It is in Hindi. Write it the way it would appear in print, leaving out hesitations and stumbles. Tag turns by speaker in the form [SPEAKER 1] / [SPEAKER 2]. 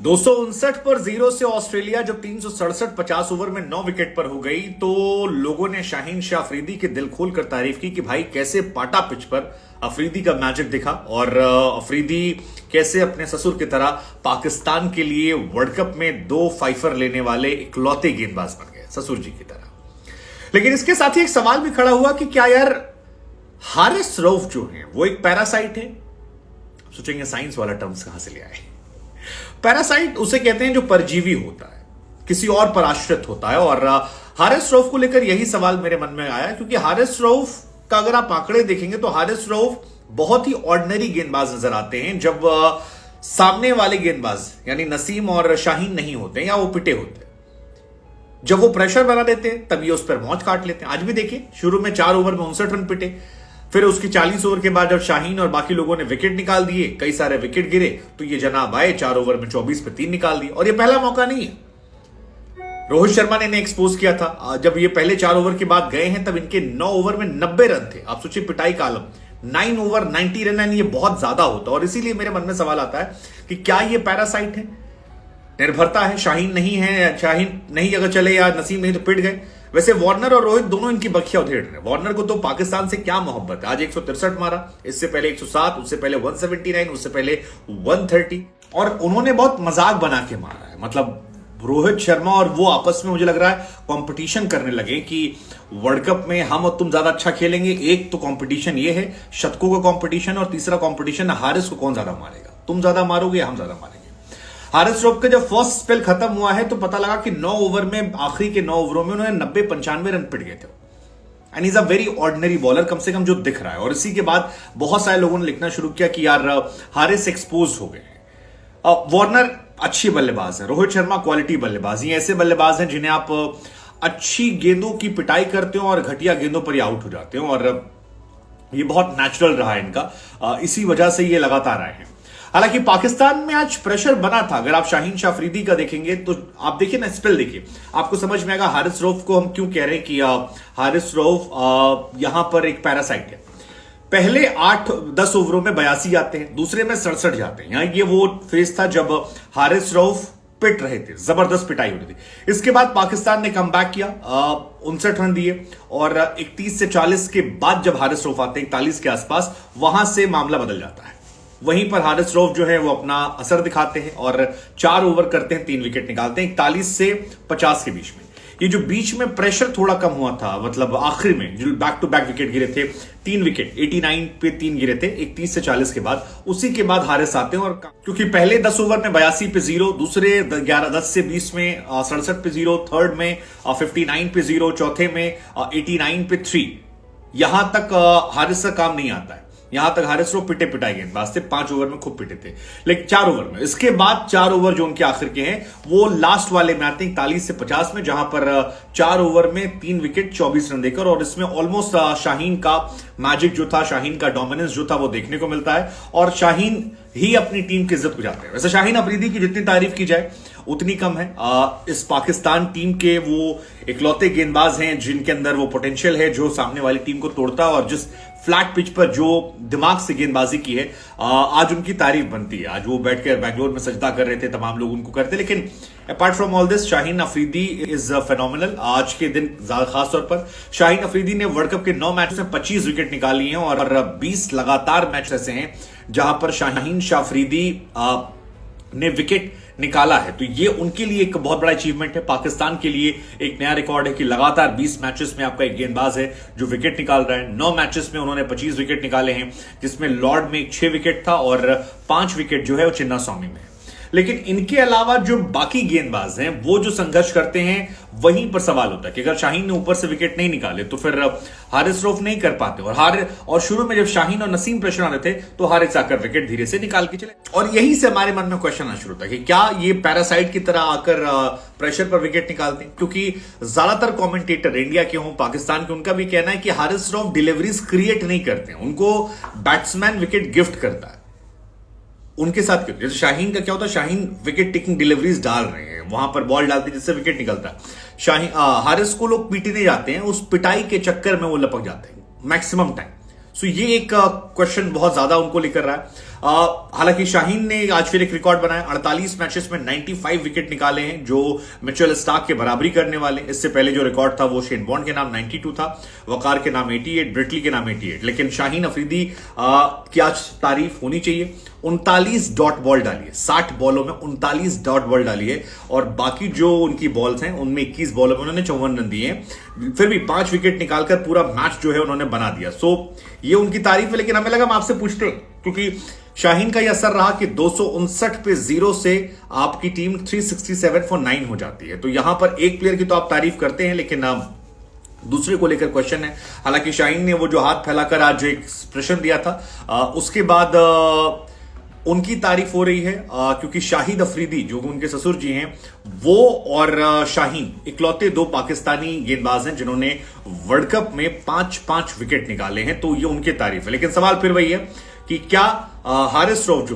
[SPEAKER 1] 259 पर 0 से ऑस्ट्रेलिया जब 367 50 ओवर में 9 विकेट पर हो गई तो लोगों ने शाहीन शाह अफरीदी की दिल खोलकर तारीफ की कि भाई कैसे पाटा पिच पर अफरीदी का मैजिक दिखा और अफरीदी कैसे अपने ससुर की तरह पाकिस्तान के लिए वर्ल्ड कप में 2 फाइफर लेने वाले इकलौते गेंदबाज बन गए ससुर जी की तरह। लेकिन इसके साथ ही एक सवाल भी खड़ा हुआ कि क्या यार हारिस रऊफ जो है वो एक पैरासाइट है। सोचेंगे साइंस वाला टर्म्स कहां से ले आए। पैरासाइट उसे कहते हैं जो परजीवी होता है, किसी और पर आश्रित होता है। और हारिस रऊफ को लेकर यही सवाल मेरे मन में आया क्योंकि हारिस रऊफ का अगर आप आंकड़े देखेंगे तो हारिस रऊफ बहुत ही ऑर्डिनरी गेंदबाज नजर आते हैं जब सामने वाले गेंदबाज यानी नसीम और शाहीन नहीं होते या वो पिटे होते हैं। जब वो प्रेशर बना देते हैं तब ये उस पर मौज काट लेते हैं। आज भी देखिए शुरू में 4 ओवर में 59 रन पिटे, फिर उसकी 40 ओवर के बाद जब शाहीन और बाकी लोगों ने विकेट निकाल दिए, कई सारे विकेट गिरे, तो ये जनाब आए 4 ओवर में 24 पे 3 निकाल दिए। और ये पहला मौका नहीं है, रोहित शर्मा ने इन्हें एक्सपोज किया था। जब ये पहले 4 ओवर के बाद गए हैं तब इनके 9 ओवर में 90 रन थे। आप सोचिए पिटाई का आलम, 9 ओवर 90 रन, ये बहुत ज्यादा होता है। और इसीलिए मेरे मन में सवाल आता है कि क्या ये पैरासाइट है, निर्भरता है। शाहीन नहीं है, शाहीन नहीं अगर चले या नसीम नहीं तो पिट गए। वैसे वार्नर और रोहित दोनों इनकी बखिया उधेड़ रहे हैं। वार्नर को तो पाकिस्तान से क्या मोहब्बत है। आज 163 मारा, इससे पहले 107, उससे पहले 179, उससे पहले 130, और उन्होंने बहुत मजाक बना के मारा है। मतलब रोहित शर्मा और वो आपस में मुझे लग रहा है कंपटीशन करने लगे कि वर्ल्ड कप में हम और तुम ज्यादा अच्छा खेलेंगे। एक तो कंपटीशन ये है शतकों का कंपटीशन, और तीसरा कंपटीशन हारिस को कौन ज्यादा मारेगा, तुम ज्यादा मारोगे या हम ज्यादा मारेंगे। हारिस रऊफ का जब फर्स्ट स्पेल खत्म हुआ है तो पता लगा कि 9 ओवर में, आखिरी के 9 ओवरों में उन्होंने 90-95 रन पिट गए थे। And is a very ordinary bowler, कम से कम जो दिख रहा है। और इसी के बाद बहुत सारे लोगों ने लिखना शुरू किया कि यार हारिस एक्सपोज हो गए हैं। वार्नर अच्छी बल्लेबाज है, रोहित शर्मा क्वालिटी बल्लेबाज, ये ऐसे बल्लेबाज हैं जिन्हें आप अच्छी गेंदों की पिटाई करते हो और घटिया गेंदों पर ही आउट हो जाते हो। और ये बहुत नेचुरल रहा है इनका, इसी वजह से ये लगातार आए हैं। हालांकि पाकिस्तान में आज प्रेशर बना था। अगर आप शाहीन शाह अफरीदी का देखेंगे तो आप देखिए ना, स्पेल देखिए, आपको समझ में आएगा हारिस रऊफ को हम क्यों कह रहे हैं कि हारिस रऊफ यहां पर एक पैरासाइट है। पहले 8-10 ओवरों में 82 आते हैं, दूसरे में 67 जाते हैं। यहां ये वो फेज था जब हारिस रऊफ पिट रहे थे, जबरदस्त पिटाई हो रही थी। इसके बाद पाकिस्तान ने कम बैक किया, 59 रन दिए, और 31 से 40 के बाद जब हारिस रऊफ आते हैं 41 के आसपास, वहां से मामला बदल जाता है। वहीं पर हारिस रऊफ जो है वो अपना असर दिखाते हैं और 4 ओवर करते हैं, 3 विकेट निकालते हैं 41 से 50 के बीच में। ये जो बीच में प्रेशर थोड़ा कम हुआ था, मतलब आखिरी में जो बैक टू बैक विकेट गिरे थे, 3 विकेट 89 पे 3 गिरे थे 31 से 40 के बाद, उसी के बाद हारिस आते हैं। और क्योंकि पहले 10 ओवर में 82 पे 0, दूसरे 10 से 20 में 67 पे 0, थर्ड में 59 पे 0, चौथे में 89 पे 3, यहां तक हारिस का काम नहीं आता है। यहां तक हारिस रऊफ पिटे पिटाई गेंदबाज थे, 5 ओवर में खूब पिटे थे, लेकिन 4 ओवर में। इसके बाद 4 ओवर जो उनके आखिर के हैं वो लास्ट वाले में आते हैं 41 से 50 में, जहां पर 4 ओवर में 3 विकेट 24 रन देकर। और इसमें ऑलमोस्ट शाहीन का मैजिक जो था, शाहीन का डोमिनेंस जो था वो देखने को मिलता है, और शाहीन ही अपनी टीम की इज्जत को जाते हैं। वैसे शाहीन अफरीदी की जितनी तारीफ की जाए उतनी कम है। इस पाकिस्तान टीम के वो इकलौते गेंदबाज हैं जिनके अंदर वो पोटेंशियल है जो सामने वाली टीम को तोड़ता है, और जिस फ्लैट पिच पर जो दिमाग से गेंदबाजी की है, आज उनकी तारीफ बनती है। आज वो बैठकर बैंगलोर में सजदा कर रहे थे, तमाम लोग उनको करते। लेकिन apart from all this, Shaheen Afridi is phenomenal. आज के दिन खास तौर पर शाहीन अफरीदी ने वर्ल्ड कप के 9 मैच में 25 विकेट निकाली हैं, और 20 लगातार मैच ऐसे हैं जहां पर शाहीन शाह अफरीदी ने विकेट निकाला है। तो ये उनके लिए एक बहुत बड़ा अचीवमेंट है। पाकिस्तान के लिए एक नया रिकॉर्ड है कि लगातार 20 मैचेस में आपका एक गेंदबाज है जो विकेट निकाल रहा है। 9 मैचेस में उन्होंने 25 विकेट निकाले हैं, जिसमें लॉर्ड में 6 विकेट था और 5 विकेट जो है वो चिन्नास्वामी में है। लेकिन इनके अलावा जो बाकी गेंदबाज हैं वो जो संघर्ष करते हैं, वहीं पर सवाल होता है कि अगर शाहीन ने ऊपर से विकेट नहीं निकाले तो फिर हारिस रऊफ नहीं कर पाते। और शुरू में जब शाहीन और नसीम प्रेशर आ रहे थे तो हारिस आकर विकेट धीरे से निकाल के चले। और यही से हमारे मन में क्वेश्चन आना शुरू होता है कि क्या ये पैरासाइट की तरह आकर प्रेशर पर विकेट निकालते हैं। क्योंकि ज्यादातर कमेंटेटर इंडिया के हों, पाकिस्तान के, उनका भी कहना है कि हारिस रऊफ डिलीवरीज क्रिएट नहीं करते हैं, उनको बैट्समैन विकेट गिफ्ट करता है। उनके साथ क्यों? जैसे शाहीन का क्या होता है, शाहीन विकेट टेकिंग डिलीवरीज डाल रहे हैं, वहां पर बॉल डालते हैं जिससे विकेट निकलता है। हारिस को लोग पीटने जाते हैं, उस पिटाई के चक्कर में वो लपक जाते हैं मैक्सिमम टाइम। सो ये एक क्वेश्चन बहुत ज्यादा उनको लेकर रहा है। हालांकि शाहीन ने आज फिर एक रिकॉर्ड बनाया, 48 मैचेस में 95 विकेट निकाले हैं, जो मिचेल स्टार्क के बराबरी करने वाले। इससे पहले जो रिकॉर्ड था वो शेन बॉन्ड के नाम 92 था, वकार के नाम 88, ब्रिटली के नाम 88। लेकिन शाहीन अफरीदी की आज तारीफ होनी चाहिए। 39 डॉट बॉल डाली है, 60 बॉलों में 39 डॉट बॉल डाली है, और बाकी जो उनकी बॉल्स हैं उनमें 21 बॉलों में उन्होंने 54 रन दिए हैं। फिर भी 5 विकेट निकालकर पूरा मैच जो है उन्होंने बना दिया। सो ये उनकी तारीफ है। लेकिन हमें लगा हम आपसे पूछते हैं, क्योंकि शाहीन का यह असर रहा कि 259 पे 0 से आपकी टीम 367 फॉर 9 हो जाती है। तो यहां पर एक प्लेयर की तो आप तारीफ करते हैं, लेकिन दूसरे को लेकर क्वेश्चन है। हालांकि शाहीन ने वो जो हाथ फैलाकर आज एक एक्सप्रेशन दिया था, उसके बाद उनकी तारीफ हो रही है, क्योंकि शाहिद अफरीदी जो उनके ससुर जी हैं, वो और शाहीन इकलौते 2 पाकिस्तानी गेंदबाज हैं जिन्होंने वर्ल्ड कप में 5-5 विकेट निकाले हैं। तो ये उनकी तारीफ है। लेकिन सवाल फिर वही है कि क्या हारिस रऊफ जो